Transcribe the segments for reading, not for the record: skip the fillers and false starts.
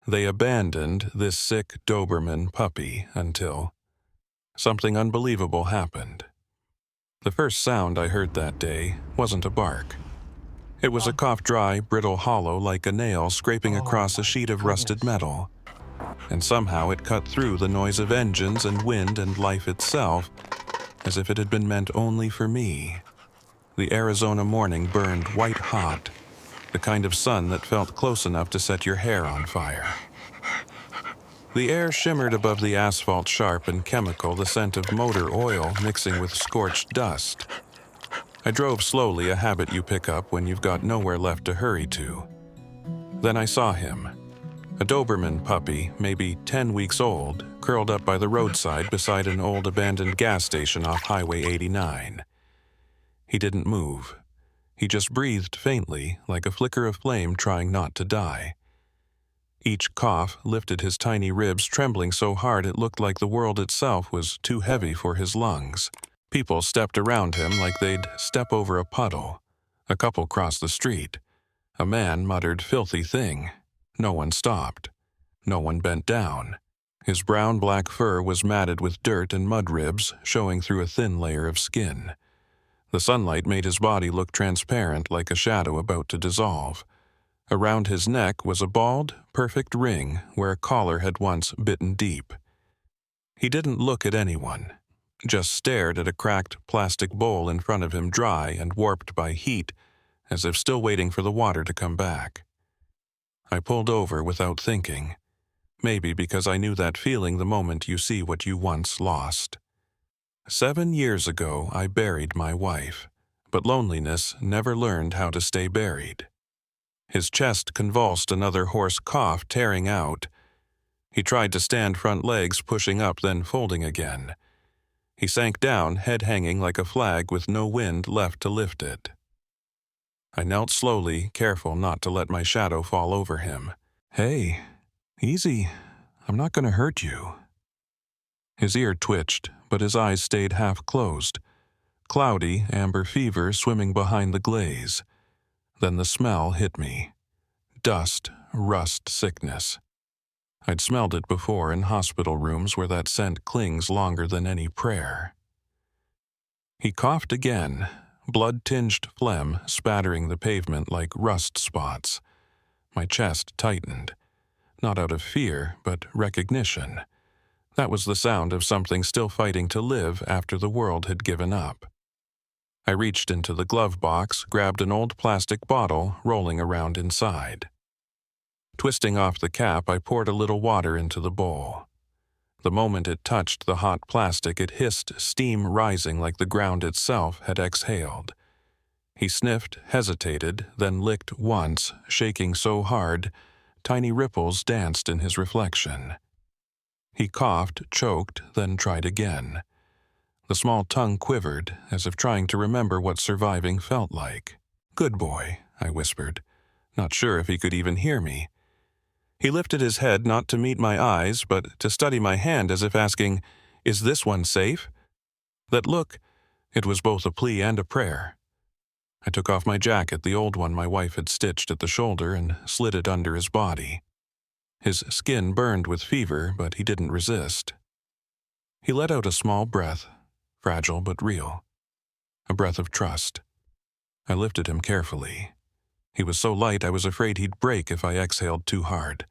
They abandoned this sick Doberman puppy until something unbelievable happened. The first sound I heard that day wasn't a bark. It was a cough, dry, brittle hollow like a nail scraping across a sheet of rusted metal. And somehow it cut through the noise of engines and wind and life itself, as if it had been meant only for me. The Arizona morning burned white hot, the kind of sun that felt close enough to set your hair on fire. The air shimmered above the asphalt, sharp and chemical, the scent of motor oil mixing with scorched dust. I drove slowly, a habit you pick up when you've got nowhere left to hurry to. Then I saw him. A Doberman puppy, maybe 10 weeks old, curled up by the roadside beside an old abandoned gas station off Highway 89. He didn't move. He just breathed faintly, like a flicker of flame trying not to die. Each cough lifted his tiny ribs, trembling so hard it looked like the world itself was too heavy for his lungs. People stepped around him like they'd step over a puddle. A couple crossed the street. A man muttered, "Filthy thing." No one stopped. No one bent down. His brown-black fur was matted with dirt and mud ribs, showing through a thin layer of skin. The sunlight made his body look transparent, like a shadow about to dissolve. Around his neck was a bald, perfect ring where a collar had once bitten deep. He didn't look at anyone, just stared at a cracked plastic bowl in front of him, dry and warped by heat, as if still waiting for the water to come back. I pulled over without thinking, maybe because I knew that feeling the moment you see what you once lost. 7 years ago, I buried my wife, but loneliness never learned how to stay buried. His chest convulsed, another hoarse cough tearing out. He tried to stand, front legs pushing up, then folding again. He sank down, head hanging like a flag with no wind left to lift it. I knelt slowly, careful not to let my shadow fall over him. "Hey, easy. I'm not going to hurt you." His ear twitched, but his eyes stayed half closed. Cloudy, amber fever swimming behind the glaze. Then the smell hit me. Dust, rust, sickness. I'd smelled it before in hospital rooms where that scent clings longer than any prayer. He coughed again, blood-tinged phlegm spattering the pavement like rust spots. My chest tightened, not out of fear, but recognition. That was the sound of something still fighting to live after the world had given up. I reached into the glove box, grabbed an old plastic bottle rolling around inside. Twisting off the cap, I poured a little water into the bowl. The moment it touched the hot plastic, it hissed, steam rising like the ground itself had exhaled. He sniffed, hesitated, then licked once, shaking so hard, tiny ripples danced in his reflection. He coughed, choked, then tried again. The small tongue quivered, as if trying to remember what surviving felt like. "Good boy," I whispered, not sure if he could even hear me. He lifted his head not to meet my eyes, but to study my hand as if asking, "Is this one safe?" That look, it was both a plea and a prayer. I took off my jacket, the old one my wife had stitched at the shoulder, and slid it under his body. His skin burned with fever, but he didn't resist. He let out a small breath, fragile but real. A breath of trust. I lifted him carefully. He was so light I was afraid he'd break if I exhaled too hard.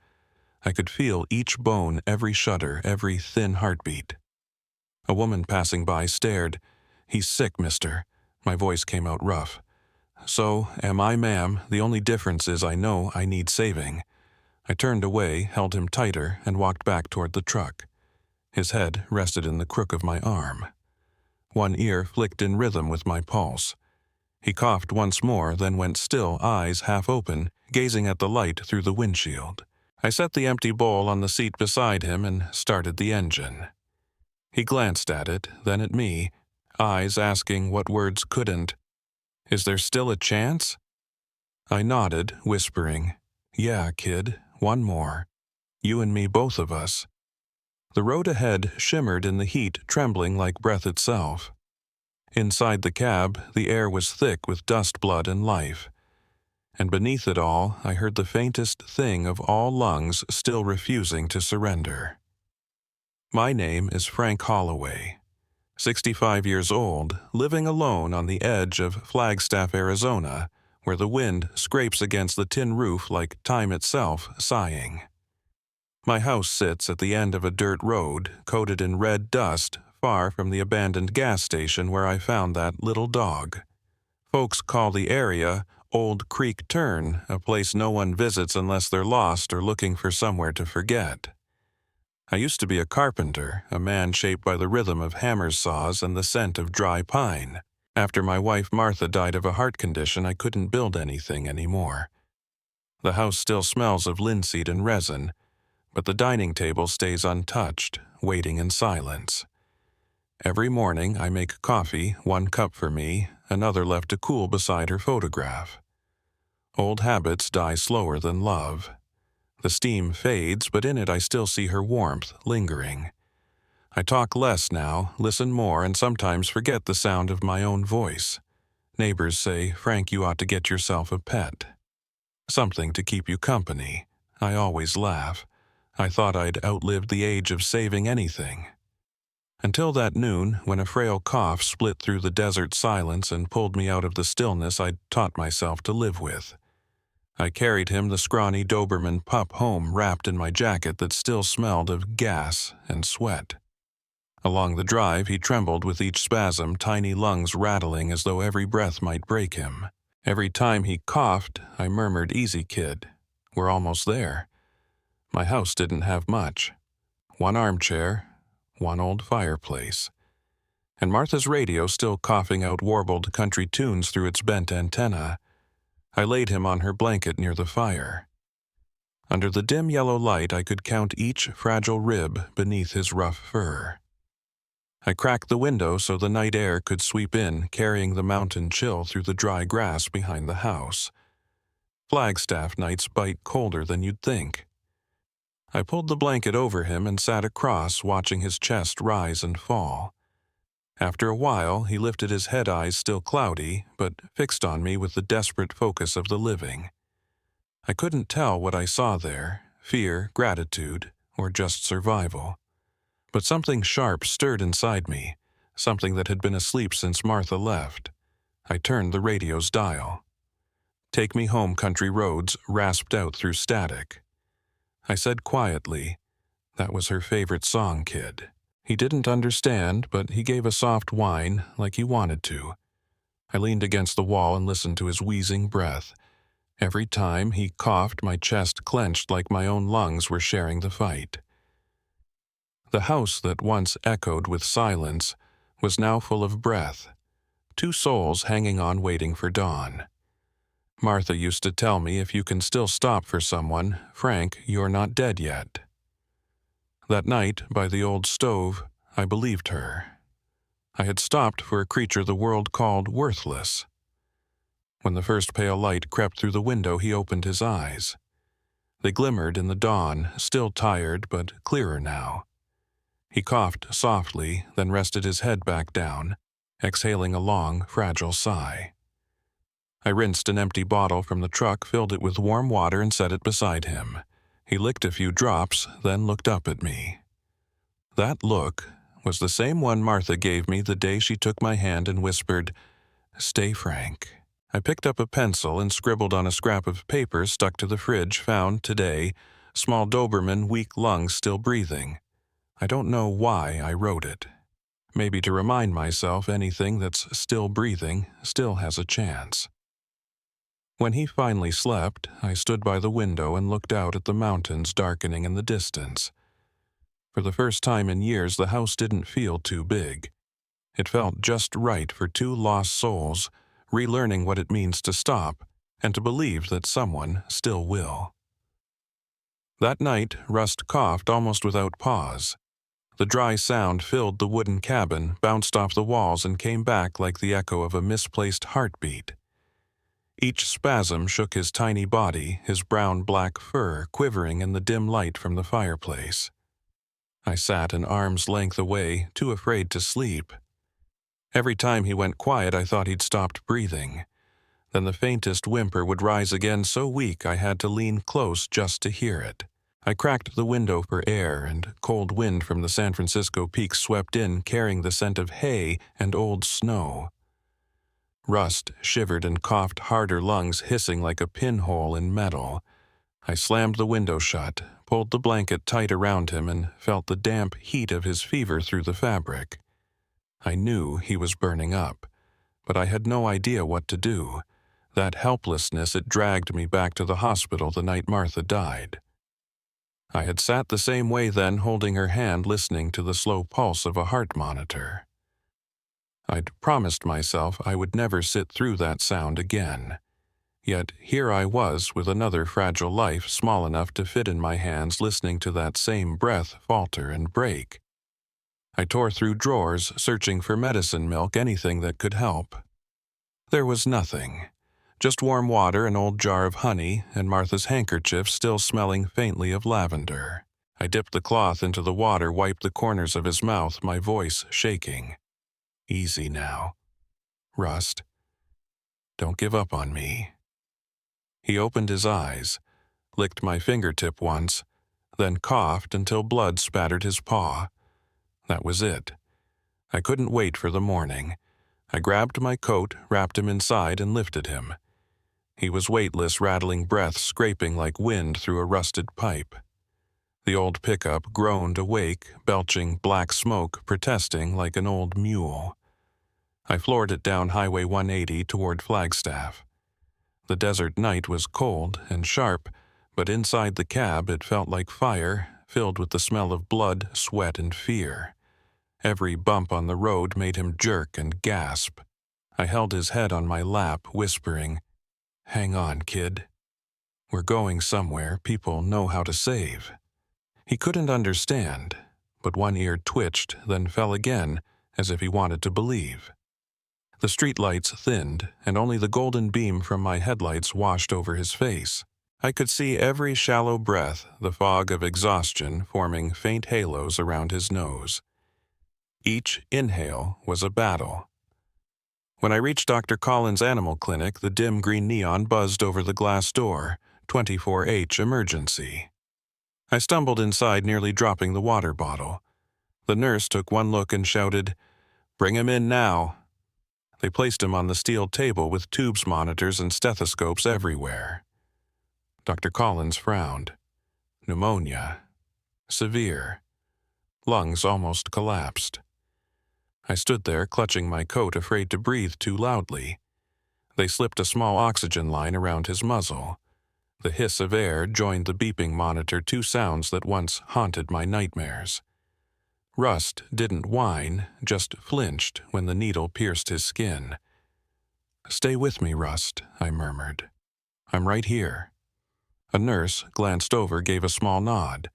I could feel each bone, every shudder, every thin heartbeat. A woman passing by stared. "He's sick, mister." My voice came out rough. "So am I, ma'am. The only difference is I know I need saving." I turned away, held him tighter, and walked back toward the truck. His head rested in the crook of my arm. One ear flicked in rhythm with my pulse. He coughed once more, then went still, eyes half open, gazing at the light through the windshield. I set the empty bowl on the seat beside him and started the engine. He glanced at it, then at me, eyes asking what words couldn't. "Is there still a chance?" I nodded, whispering, "Yeah, kid, one more. You and me, both of us." The road ahead shimmered in the heat, trembling like breath itself. Inside the cab, the air was thick with dust, blood, and life. and beneath it all I heard the faintest thing of all lungs still refusing to surrender. My name is Frank Holloway, 65 years old, living alone on the edge of Flagstaff, Arizona, where the wind scrapes against the tin roof like time itself sighing. My house sits at the end of a dirt road coated in red dust, far from the abandoned gas station where I found that little dog. Folks call the area Old Creek Turn, a place no one visits unless they're lost or looking for somewhere to forget. I used to be a carpenter, a man shaped by the rhythm of hammer saws and the scent of dry pine. After my wife Martha died of a heart condition, I couldn't build anything anymore. The house still smells of linseed and resin, but the dining table stays untouched, waiting in silence. Every morning I make coffee, 1 cup for me, another left to cool beside her photograph. Old habits die slower than love. The steam fades, but in it I still see her warmth lingering. I talk less now, listen more, and sometimes forget the sound of my own voice. Neighbors say, "Frank, you ought to get yourself a pet. Something to keep you company." I always laugh. I thought I'd outlived the age of saving anything. Until that noon, when a frail cough split through the desert silence and pulled me out of the stillness I'd taught myself to live with. I carried him, the scrawny Doberman pup, home wrapped in my jacket that still smelled of gas and sweat. Along the drive, he trembled with each spasm, tiny lungs rattling as though every breath might break him. Every time he coughed, I murmured, "Easy, kid. We're almost there." My house didn't have much. 1 armchair, 1 old fireplace, and Martha's radio still coughing out warbled country tunes through its bent antenna. I laid him on her blanket near the fire. Under the dim yellow light, I could count each fragile rib beneath his rough fur. I cracked the window so the night air could sweep in, carrying the mountain chill through the dry grass behind the house. Flagstaff nights bite colder than you'd think. I pulled the blanket over him and sat across, watching his chest rise and fall. After a while, he lifted his head, eyes still cloudy, but fixed on me with the desperate focus of the living. I couldn't tell what I saw there, fear, gratitude, or just survival. But something sharp stirred inside me, something that had been asleep since Martha left. I turned the radio's dial. "Take Me Home, Country Roads" rasped out through static. I said quietly, "That was her favorite song, kid." He didn't understand, but he gave a soft whine like he wanted to. I leaned against the wall and listened to his wheezing breath. Every time he coughed, my chest clenched like my own lungs were sharing the fight. The house that once echoed with silence was now full of breath, 2 souls hanging on waiting for dawn. Martha used to tell me, "If you can still stop for someone, Frank, you're not dead yet." That night, by the old stove, I believed her. I had stopped for a creature the world called worthless. When the first pale light crept through the window, he opened his eyes. They glimmered in the dawn, still tired but clearer now. He coughed softly, then rested his head back down, exhaling a long, fragile sigh. I rinsed an empty bottle from the truck, filled it with warm water, and set it beside him. He licked a few drops, then looked up at me. That look was the same one Martha gave me the day she took my hand and whispered, "Stay, Frank." I picked up a pencil and scribbled on a scrap of paper stuck to the fridge, found today, "Small Doberman, weak lungs, still breathing." I don't know why I wrote it. Maybe to remind myself anything that's still breathing still has a chance. When he finally slept, I stood by the window and looked out at the mountains darkening in the distance. For the first time in years, the house didn't feel too big. It felt just right for 2 lost souls, relearning what it means to stop and to believe that someone still will. That night, Rust coughed almost without pause. The dry sound filled the wooden cabin, bounced off the walls, and came back like the echo of a misplaced heartbeat. Each spasm shook his tiny body, his brown-black fur quivering in the dim light from the fireplace. I sat an arm's length away, too afraid to sleep. Every time he went quiet, I thought he'd stopped breathing. Then the faintest whimper would rise again, so weak I had to lean close just to hear it. I cracked the window for air, and cold wind from the San Francisco peaks swept in, carrying the scent of hay and old snow. Rust shivered and coughed harder, lungs hissing like a pinhole in metal. I slammed the window shut, pulled the blanket tight around him, and felt the damp heat of his fever through the fabric. I knew he was burning up, but I had no idea what to do. That helplessness, it dragged me back to the hospital the night Martha died. I had sat the same way then, holding her hand, listening to the slow pulse of a heart monitor. I'd promised myself I would never sit through that sound again. Yet here I was with another fragile life small enough to fit in my hands, listening to that same breath falter and break. I tore through drawers, searching for medicine, milk, anything that could help. There was nothing. Just warm water, an old jar of honey, and Martha's handkerchief still smelling faintly of lavender. I dipped the cloth into the water, wiped the corners of his mouth, my voice shaking. Easy now. Rust. Don't give up on me. He opened his eyes, licked my fingertip once, then coughed until blood spattered his paw. That was it. I couldn't wait for the morning. I grabbed my coat, wrapped him inside, and lifted him. He was weightless, rattling breath scraping like wind through a rusted pipe. The old pickup groaned awake, belching black smoke, protesting like an old mule. I floored it down Highway 180 toward Flagstaff. The desert night was cold and sharp, but inside the cab it felt like fire, filled with the smell of blood, sweat, and fear. Every bump on the road made him jerk and gasp. I held his head on my lap, whispering, "Hang on, kid. We're going somewhere people know how to save." He couldn't understand, but one ear twitched, then fell again, as if he wanted to believe. The streetlights thinned, and only the golden beam from my headlights washed over his face. I could see every shallow breath, the fog of exhaustion forming faint halos around his nose. Each inhale was a battle. When I reached Dr. Collins' animal clinic, the dim green neon buzzed over the glass door, 24H emergency. I stumbled inside, nearly dropping the water bottle. The nurse took one look and shouted, "Bring him in now." They placed him on the steel table with tubes, monitors, and stethoscopes everywhere. Dr. Collins frowned. Pneumonia. Severe. Lungs almost collapsed. I stood there, clutching my coat, afraid to breathe too loudly. They slipped a small oxygen line around his muzzle. The hiss of air joined the beeping monitor, two sounds that once haunted my nightmares. Rust didn't whine, just flinched when the needle pierced his skin. "Stay with me, Rust," I murmured. "I'm right here." A nurse glanced over, gave a small nod.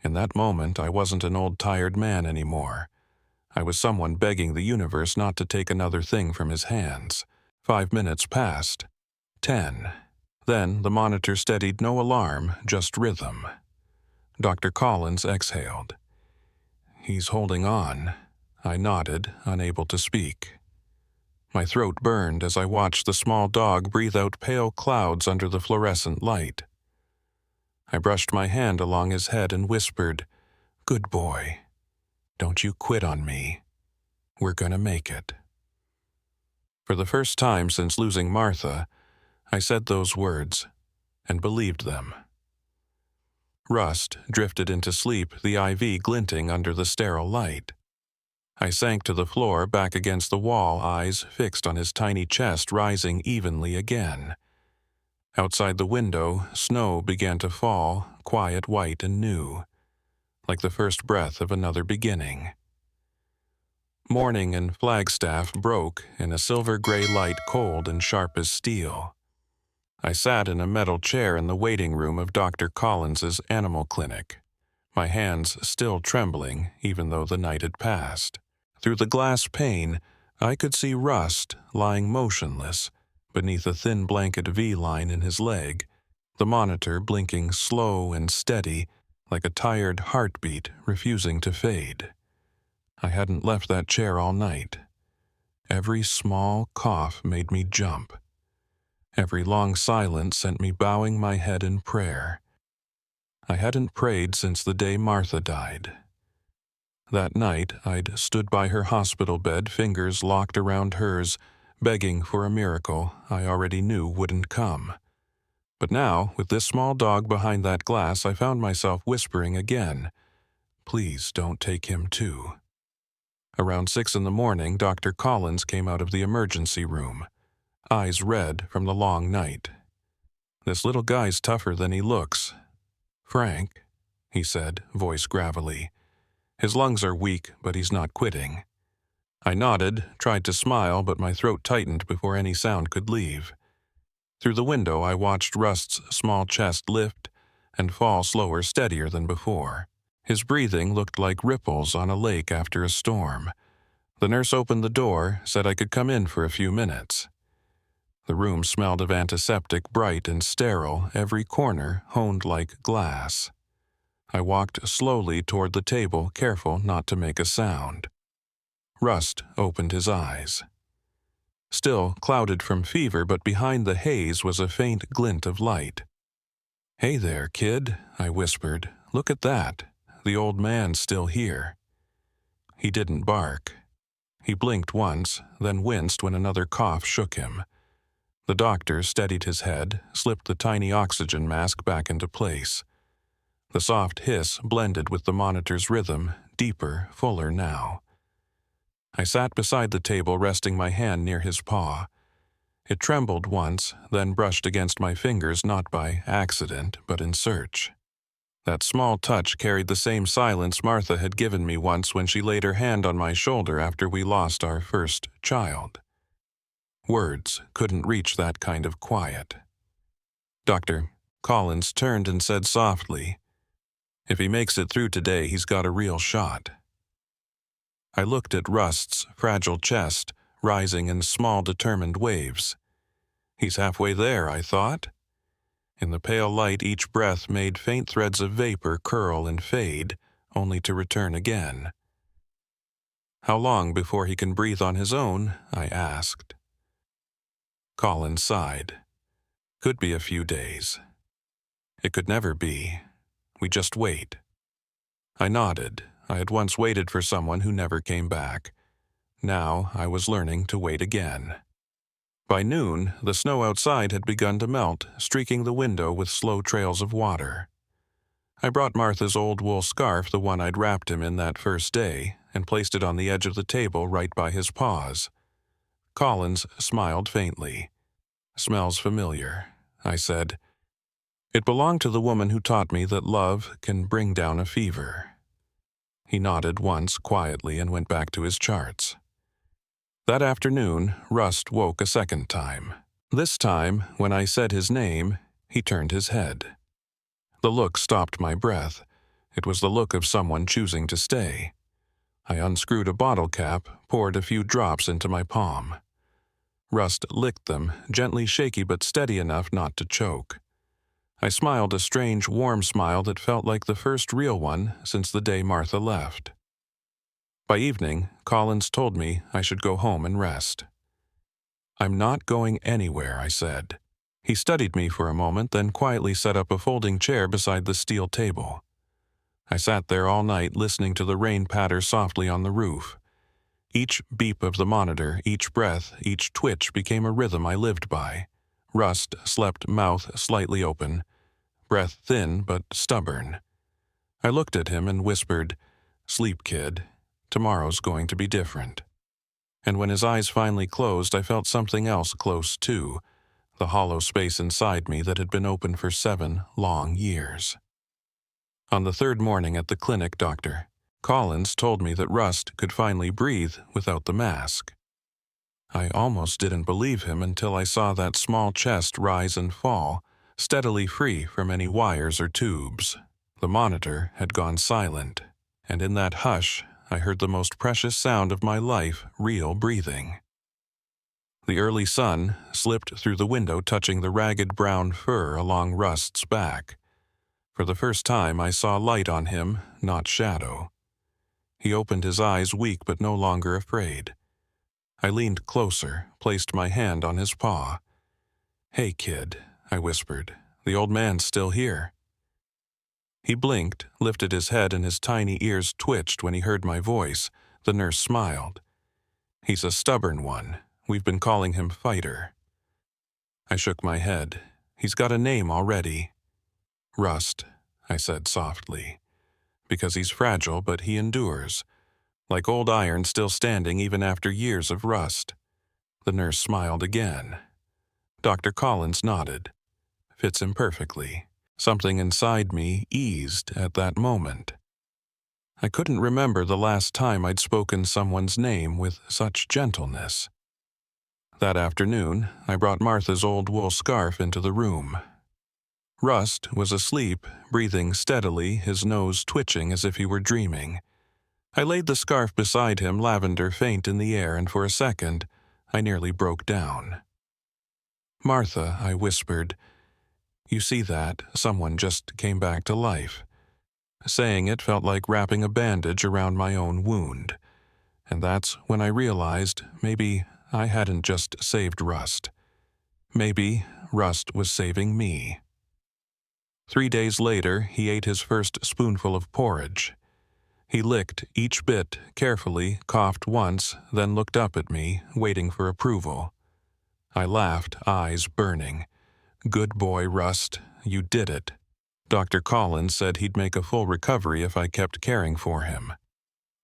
In that moment, I wasn't an old tired man anymore. I was someone begging the universe not to take another thing from his hands. 5 minutes passed. 10. Then the monitor steadied, no alarm, just rhythm. Dr. Collins exhaled. "He's holding on." I nodded, unable to speak. My throat burned as I watched the small dog breathe out pale clouds under the fluorescent light. I brushed my hand along his head and whispered, "Good boy. Don't you quit on me. We're gonna make it." For the first time since losing Martha, I said those words and believed them. Rust drifted into sleep, the IV glinting under the sterile light. I sank to the floor, back against the wall, eyes fixed on his tiny chest rising evenly again. Outside the window, snow began to fall, quiet, white, and new, like the first breath of another beginning. Morning in Flagstaff broke in a silver-gray light, cold and sharp as steel. I sat in a metal chair in the waiting room of Dr. Collins's animal clinic, my hands still trembling even though the night had passed. Through the glass pane, I could see Rust lying motionless beneath a thin blanket V-line in his leg, the monitor blinking slow and steady like a tired heartbeat refusing to fade. I hadn't left that chair all night. Every small cough made me jump. Every long silence sent me bowing my head in prayer. I hadn't prayed since the day Martha died. That night, I'd stood by her hospital bed, fingers locked around hers, begging for a miracle I already knew wouldn't come. But now, with this small dog behind that glass, I found myself whispering again, "Please don't take him too." Around 6 in the morning, Dr. Collins came out of the emergency room, eyes red from the long night. "This little guy's tougher than he looks. Frank," he said, voice gravelly. "His lungs are weak, but he's not quitting." I nodded, tried to smile, but my throat tightened before any sound could leave. Through the window, I watched Rust's small chest lift and fall slower, steadier than before. His breathing looked like ripples on a lake after a storm. The nurse opened the door, said I could come in for a few minutes. The room smelled of antiseptic, bright and sterile, every corner honed like glass. I walked slowly toward the table, careful not to make a sound. Rust opened his eyes. Still clouded from fever, but behind the haze was a faint glint of light. "Hey there, kid," I whispered. "Look at that. The old man's still here." He didn't bark. He blinked once, then winced when another cough shook him. The doctor steadied his head, slipped the tiny oxygen mask back into place. The soft hiss blended with the monitor's rhythm, deeper, fuller now. I sat beside the table, resting my hand near his paw. It trembled once, then brushed against my fingers not by accident, but in search. That small touch carried the same silence Martha had given me once when she laid her hand on my shoulder after we lost our first child. Words couldn't reach that kind of quiet. Dr. Collins turned and said softly, "If he makes it through today, he's got a real shot." I looked at Rust's fragile chest, rising in small, determined waves. He's halfway there, I thought. In the pale light, each breath made faint threads of vapor curl and fade, only to return again. "How long before he can breathe on his own?" I asked. Collins sighed. "Could be a few days. It could never be. We just wait." I nodded. I had once waited for someone who never came back. Now I was learning to wait again. By noon, the snow outside had begun to melt, streaking the window with slow trails of water. I brought Martha's old wool scarf, the one I'd wrapped him in that first day, and placed it on the edge of the table right by his paws. Collins smiled faintly. "Smells familiar," I said. "It belonged to the woman who taught me that love can bring down a fever." He nodded once quietly and went back to his charts. That afternoon, Rust woke a second time. This time, when I said his name, he turned his head. The look stopped my breath. It was the look of someone choosing to stay. I unscrewed a bottle cap, poured a few drops into my palm. Rust licked them, gently shaky but steady enough not to choke. I smiled a strange, warm smile that felt like the first real one since the day Martha left. By evening, Collins told me I should go home and rest. "I'm not going anywhere," I said. He studied me for a moment, then quietly set up a folding chair beside the steel table. I sat there all night listening to the rain patter softly on the roof. Each beep of the monitor, each breath, each twitch became a rhythm I lived by. Rust slept, mouth slightly open, breath thin but stubborn. I looked at him and whispered, "Sleep, kid. Tomorrow's going to be different." And when his eyes finally closed, I felt something else close too, the hollow space inside me that had been open for 7 long years. On the third morning at the clinic, Dr. Collins told me that Rust could finally breathe without the mask. I almost didn't believe him until I saw that small chest rise and fall, steadily free from any wires or tubes. The monitor had gone silent, and in that hush, I heard the most precious sound of my life, real breathing. The early sun slipped through the window, touching the ragged brown fur along Rust's back. For the first time, I saw light on him, not shadow. He opened his eyes, weak but no longer afraid. I leaned closer, placed my hand on his paw. "Hey, kid," I whispered. "The old man's still here." He blinked, lifted his head, and his tiny ears twitched when he heard my voice. The nurse smiled. "He's a stubborn one. We've been calling him Fighter." I shook my head. "He's got a name already." "Rust," I said softly. "Because he's fragile, but he endures. Like old iron still standing even after years of rust." The nurse smiled again. Dr. Collins nodded. "Fits him perfectly." Something inside me eased at that moment. I couldn't remember the last time I'd spoken someone's name with such gentleness. That afternoon, I brought Martha's old wool scarf into the room. Rust was asleep, breathing steadily, his nose twitching as if he were dreaming. I laid the scarf beside him, lavender faint in the air, and for a second, I nearly broke down. "Martha," I whispered, "you see that? Someone just came back to life." Saying it felt like wrapping a bandage around my own wound. And that's when I realized maybe I hadn't just saved Rust. Maybe Rust was saving me. 3 days later, he ate his first spoonful of porridge. He licked each bit carefully, coughed once, then looked up at me, waiting for approval. I laughed, eyes burning. "Good boy, Rust. You did it." Dr. Collins said he'd make a full recovery if I kept caring for him.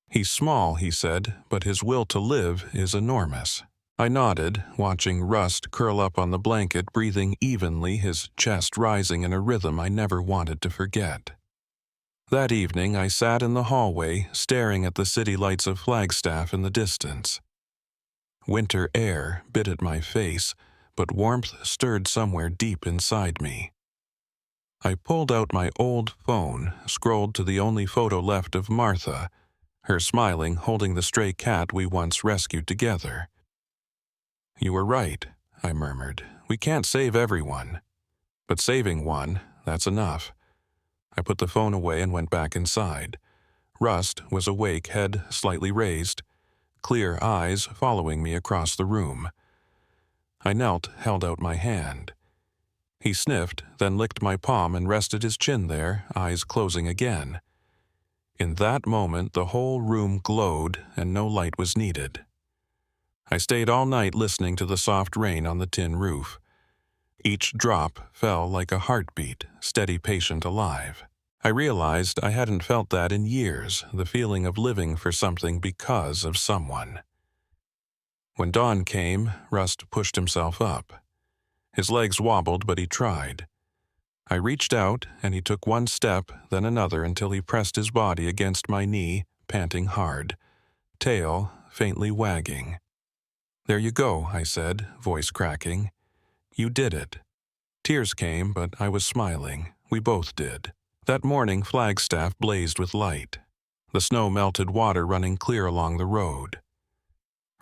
"He's small," he said, "but his will to live is enormous." I nodded, watching Rust curl up on the blanket, breathing evenly, his chest rising in a rhythm I never wanted to forget. That evening, I sat in the hallway, staring at the city lights of Flagstaff in the distance. Winter air bit at my face, but warmth stirred somewhere deep inside me. I pulled out my old phone, scrolled to the only photo left of Martha, her smiling, holding the stray cat we once rescued together. "You were right," I murmured. "We can't save everyone. But saving one, that's enough." I put the phone away and went back inside. Rust was awake, head slightly raised, clear eyes following me across the room. I knelt, held out my hand. He sniffed, then licked my palm and rested his chin there, eyes closing again. In that moment, the whole room glowed and no light was needed. I stayed all night listening to the soft rain on the tin roof. Each drop fell like a heartbeat, steady, patient, alive. I realized I hadn't felt that in years, the feeling of living for something because of someone. When dawn came, Rust pushed himself up. His legs wobbled, but he tried. I reached out, and he took one step, then another, until he pressed his body against my knee, panting hard, tail faintly wagging. "There you go," I said, voice cracking. "You did it." Tears came, but I was smiling. We both did. That morning, Flagstaff blazed with light. The snow-melted water running clear along the road.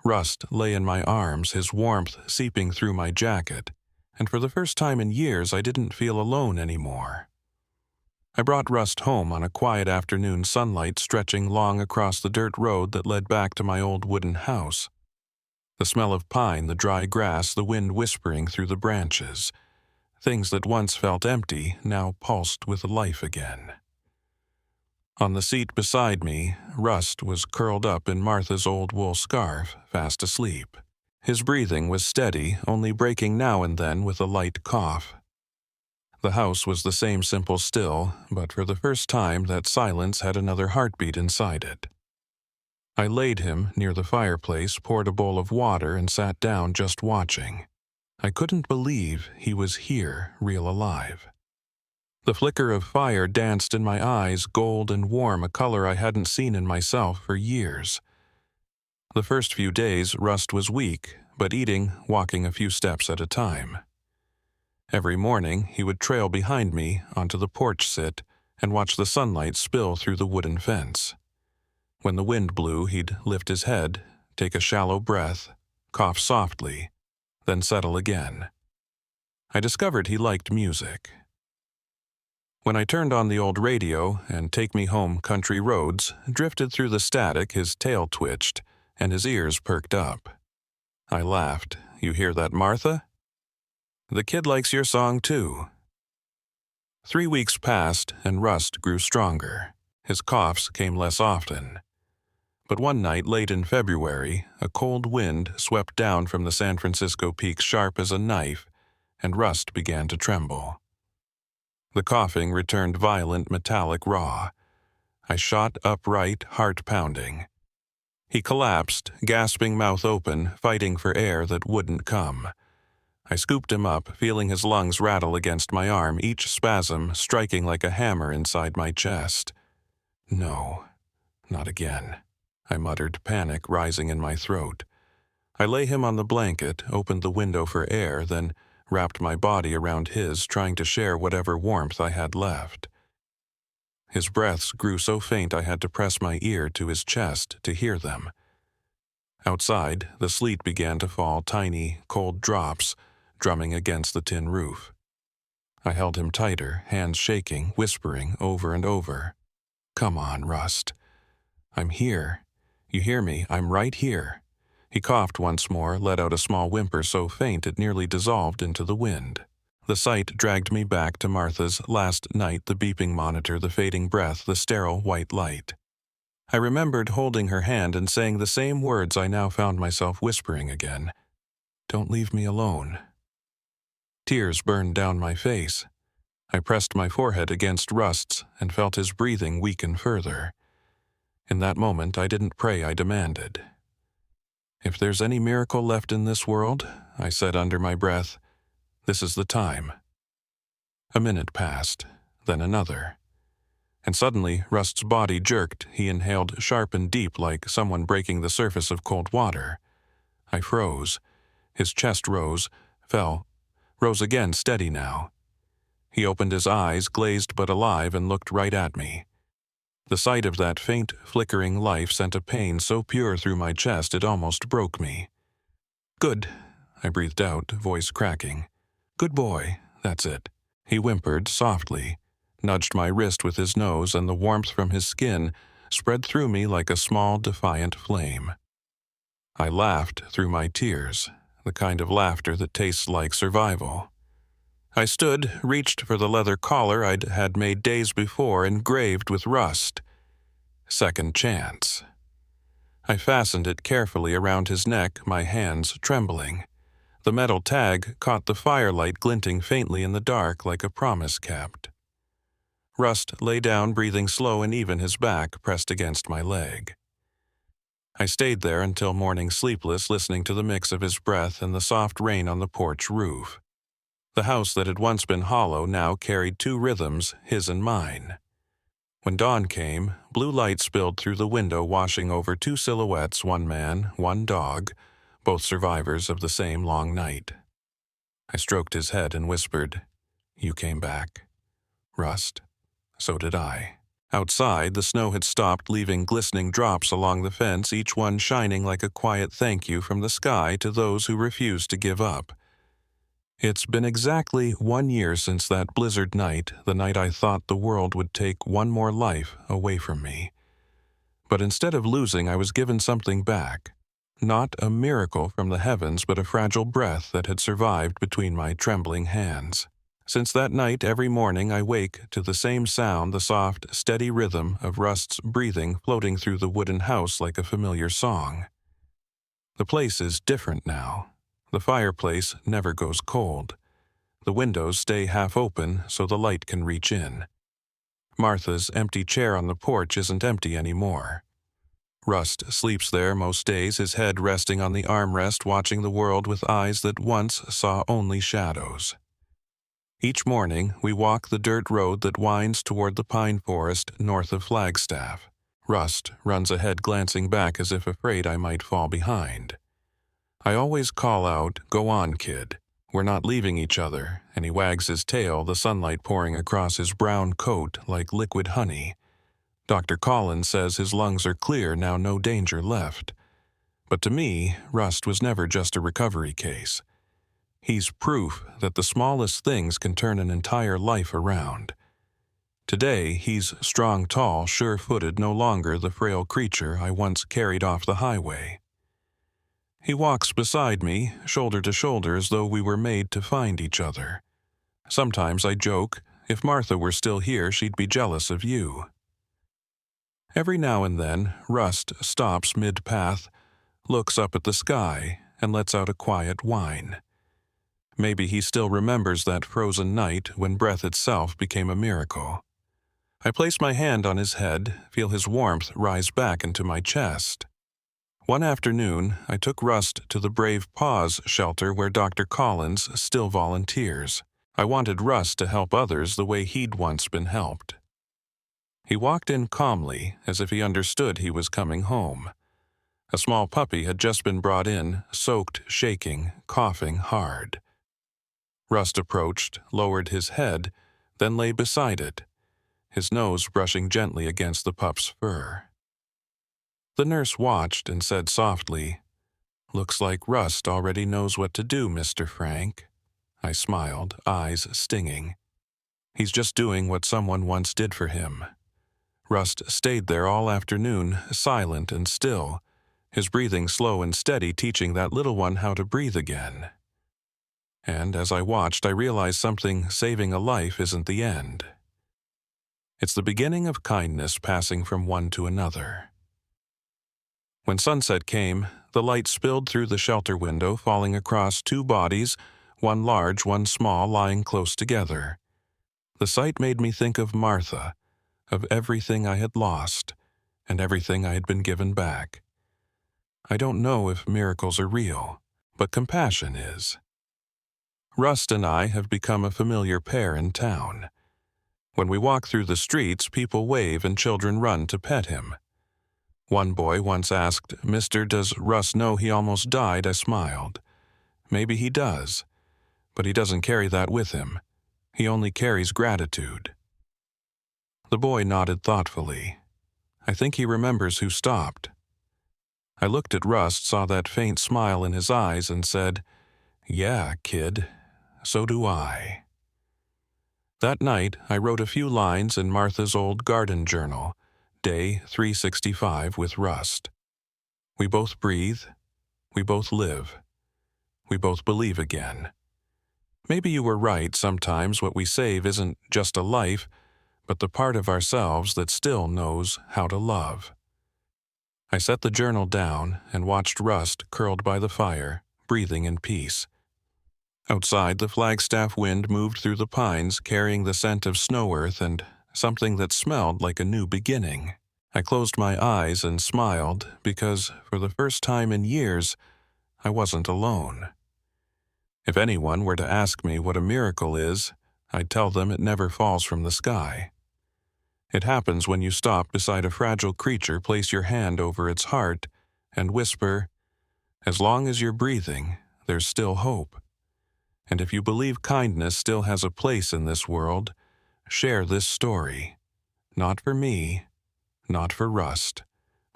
Rust lay in my arms, his warmth seeping through my jacket, and for the first time in years I didn't feel alone anymore. I brought Rust home on a quiet afternoon, sunlight stretching long across the dirt road that led back to my old wooden house. The smell of pine, the dry grass, the wind whispering through the branches. Things that once felt empty now pulsed with life again. On the seat beside me, Rust was curled up in Martha's old wool scarf, fast asleep. His breathing was steady, only breaking now and then with a light cough. The house was the same simple still, but for the first time that silence had another heartbeat inside it. I laid him near the fireplace, poured a bowl of water, and sat down just watching. I couldn't believe he was here, real alive. The flicker of fire danced in my eyes, gold and warm, a color I hadn't seen in myself for years. The first few days, Rust was weak, but eating, walking a few steps at a time. Every morning, he would trail behind me onto the porch sit and watch the sunlight spill through the wooden fence. When the wind blew, he'd lift his head, take a shallow breath, cough softly, then settle again. I discovered he liked music. When I turned on the old radio and Take Me Home Country Roads drifted through the static, his tail twitched and his ears perked up. I laughed. "You hear that, Martha?" The kid likes your song too." 3 weeks passed, and Rust grew stronger. His coughs came less often. But one night late in February, a cold wind swept down from the San Francisco peaks sharp as a knife, and Rust began to tremble. The coughing returned violent, metallic raw. I shot upright, heart pounding. He collapsed, gasping mouth open, fighting for air that wouldn't come. I scooped him up, feeling his lungs rattle against my arm, each spasm striking like a hammer inside my chest. "No, not again," I muttered, panic rising in my throat. I lay him on the blanket, opened the window for air, then wrapped my body around his, trying to share whatever warmth I had left. His breaths grew so faint I had to press my ear to his chest to hear them. Outside, the sleet began to fall, tiny, cold drops, drumming against the tin roof. I held him tighter, hands shaking, whispering over and over, "Come on, Rust. I'm here. You hear me? I'm right here." He coughed once more, let out a small whimper so faint it nearly dissolved into the wind. The sight dragged me back to Martha's last night, the beeping monitor, the fading breath, the sterile white light. I remembered holding her hand and saying the same words I now found myself whispering again. "Don't leave me alone." Tears burned down my face. I pressed my forehead against Rust's and felt his breathing weaken further. In that moment, I didn't pray, I demanded. "If there's any miracle left in this world," I said under my breath, "this is the time." A minute passed, then another. And suddenly, Rust's body jerked. He inhaled sharp and deep like someone breaking the surface of cold water. I froze. His chest rose, fell, rose again, steady now. He opened his eyes, glazed but alive, and looked right at me. The sight of that faint, flickering life sent a pain so pure through my chest it almost broke me. "Good," I breathed out, voice cracking. "Good boy, that's it." He whimpered softly, nudged my wrist with his nose, and the warmth from his skin spread through me like a small, defiant flame. I laughed through my tears, the kind of laughter that tastes like survival. I stood, reached for the leather collar I'd had made days before, engraved with Rust. Second chance. I fastened it carefully around his neck, my hands trembling. The metal tag caught the firelight glinting faintly in the dark like a promise kept. Rust lay down, breathing slow and even, his back pressed against my leg. I stayed there until morning, sleepless, listening to the mix of his breath and the soft rain on the porch roof. The house that had once been hollow now carried two rhythms, his and mine. When dawn came, blue light spilled through the window, washing over two silhouettes, one man, one dog, both survivors of the same long night. I stroked his head and whispered, "You came back, Rust." So did I. Outside, the snow had stopped, leaving glistening drops along the fence, each one shining like a quiet thank you from the sky to those who refused to give up. It's been exactly 1 year since that blizzard night, the night I thought the world would take one more life away from me. But instead of losing, I was given something back. Not a miracle from the heavens, but a fragile breath that had survived between my trembling hands. Since that night, every morning I wake to the same sound, the soft, steady rhythm of Rust's breathing floating through the wooden house like a familiar song. The place is different now. The fireplace never goes cold. The windows stay half open so the light can reach in. Martha's empty chair on the porch isn't empty anymore. Rust sleeps there most days, his head resting on the armrest, watching the world with eyes that once saw only shadows. Each morning, we walk the dirt road that winds toward the pine forest north of Flagstaff. Rust runs ahead, glancing back as if afraid I might fall behind. I always call out, "Go on, kid. We're not leaving each other," and he wags his tail, the sunlight pouring across his brown coat like liquid honey. Dr. Collins says his lungs are clear now, no danger left. But to me, Rust was never just a recovery case. He's proof that the smallest things can turn an entire life around. Today, he's strong, tall, sure-footed, no longer the frail creature I once carried off the highway. He walks beside me, shoulder to shoulder, as though we were made to find each other. Sometimes I joke, if Martha were still here, she'd be jealous of you. Every now and then, Rust stops mid-path, looks up at the sky, and lets out a quiet whine. Maybe he still remembers that frozen night when breath itself became a miracle. I place my hand on his head, feel his warmth rise back into my chest. One afternoon, I took Rust to the Brave Paws shelter where Dr. Collins still volunteers. I wanted Rust to help others the way he'd once been helped. He walked in calmly, as if he understood he was coming home. A small puppy had just been brought in, soaked, shaking, coughing hard. Rust approached, lowered his head, then lay beside it, his nose brushing gently against the pup's fur. The nurse watched and said softly, "Looks like Rust already knows what to do, Mr. Frank." I smiled, eyes stinging. He's just doing what someone once did for him. Rust stayed there all afternoon, silent and still, his breathing slow and steady, teaching that little one how to breathe again. And as I watched, I realized something: saving a life isn't the end. It's the beginning of kindness passing from one to another. When sunset came, the light spilled through the shelter window, falling across two bodies, one large, one small, lying close together. The sight made me think of Martha, of everything I had lost, and everything I had been given back. I don't know if miracles are real, but compassion is. Rust and I have become a familiar pair in town. When we walk through the streets, people wave and children run to pet him. One boy once asked, "Mister, does Rust know he almost died?" I smiled. Maybe he does, but he doesn't carry that with him. He only carries gratitude. The boy nodded thoughtfully. I think he remembers who stopped. I looked at Rust, saw that faint smile in his eyes, and said, "Yeah, kid, so do I." That night, I wrote a few lines in Martha's old garden journal, Day 365 with Rust. We both breathe. We both live. We both believe again. Maybe you were right. Sometimes what we save isn't just a life, but the part of ourselves that still knows how to love. I set the journal down and watched Rust curled by the fire, breathing in peace. Outside, the Flagstaff wind moved through the pines, carrying the scent of snow earth and something that smelled like a new beginning. I closed my eyes and smiled because, for the first time in years, I wasn't alone. If anyone were to ask me what a miracle is, I'd tell them it never falls from the sky. It happens when you stop beside a fragile creature, place your hand over its heart, and whisper, "As long as you're breathing, there's still hope." And if you believe kindness still has a place in this world, share this story. Not for me, not for Rust,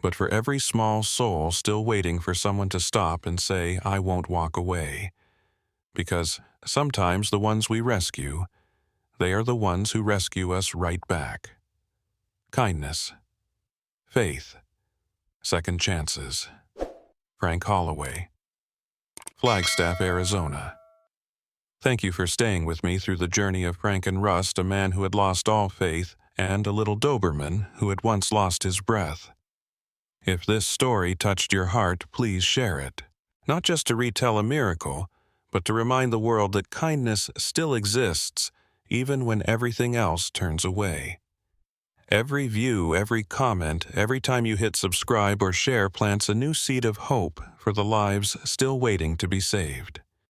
but for every small soul still waiting for someone to stop and say, "I won't walk away." Because sometimes the ones we rescue, they are the ones who rescue us right back. Kindness, faith, second chances. Frank Holloway, Flagstaff, Arizona. Thank you for staying with me through the journey of Frank and Rust, a man who had lost all faith, and a little Doberman who had once lost his breath. If this story touched your heart, please share it. Not just to retell a miracle, but to remind the world that kindness still exists, even when everything else turns away. Every view, every comment, every time you hit subscribe or share plants a new seed of hope for the lives still waiting to be saved.